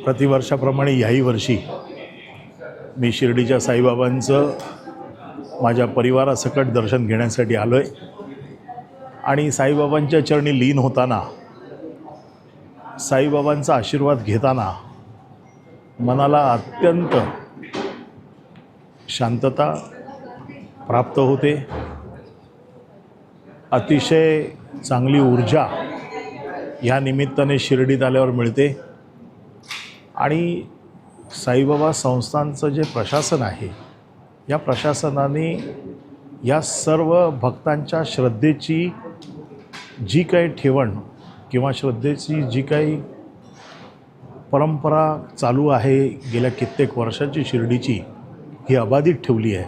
प्रतिवर्षाप्रमाणे याही वर्षी मी शिर्डीच्या साईबाबांचं माझ्या परिवारासकट दर्शन घेण्यासाठी आलो आहे आणि साईबाबांच्या चरणी लीन होताना, साईबाबांचा आशीर्वाद घेताना मनाला अत्यंत शांतता प्राप्त होते, अतिशय चांगली ऊर्जा या निमित्ताने शिर्डीत आल्यावर मिळते आणि साईबाबा संस्थांचं जे प्रशासन आहे, या प्रशासनाने या सर्व भक्तांच्या श्रद्धेची जी काही ठेवण किंवा श्रद्धेची जी काही परंपरा चालू आहे गेल्या कित्येक वर्षाची शिर्डीची, ही अबाधित ठेवली आहे.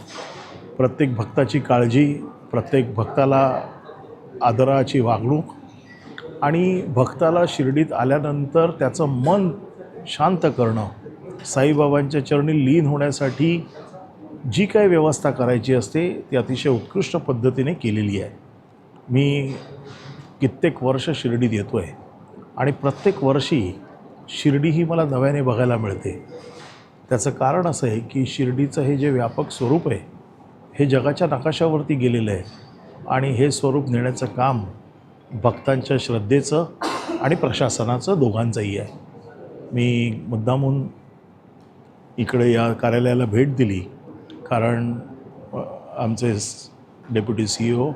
प्रत्येक भक्ताची काळजी, प्रत्येक भक्ताला आदराची वागणूक आणि भक्ताला शिर्डीत आल्यानंतर त्याचं मन शांत करणं, साईबाबांच्या चरणी लीन होण्यासाठी जी काही व्यवस्था करायची असते ती अतिशय उत्कृष्ट पद्धतीने केलेली आहे. मी कित्येक वर्ष शिर्डीत येतो आहे आणि प्रत्येक वर्षी शिर्डी ही मला नव्याने बघायला मिळते. त्याचं कारण असं आहे की शिर्डीचं हे जे व्यापक स्वरूप आहे हे जगाच्या नकाशावरती गेलेलं आहे आणि हे स्वरूप नेण्याचं काम भक्तांच्या श्रद्धेचं आणि प्रशासनाचं दोघांचंही आहे. मी मुद्दामून इकडे या कार्यालयाला भेट दिली कारण आमचे डेप्युटी CEO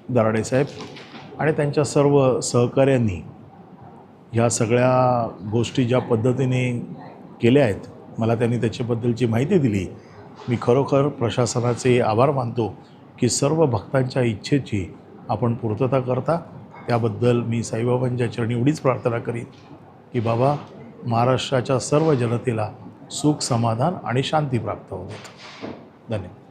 दराडे साहेब आणि त्यांच्या सर्व सहकाऱ्यांनी ह्या सगळ्या गोष्टी ज्या पद्धतीने केल्या आहेत, मला त्यांनी त्याच्याबद्दलची माहिती दिली. मी खरोखर प्रशासनाचे आभार मानतो की सर्व भक्तांच्या इच्छेची आपण पूर्तता करता. त्याबद्दल मी साईबाबांच्या चरणी एवढीच प्रार्थना करीन की बाबा, महाराष्ट्राच्या सर्व जनतेला सुख, समाधान आणि शांती प्राप्त होते. धन्यवाद.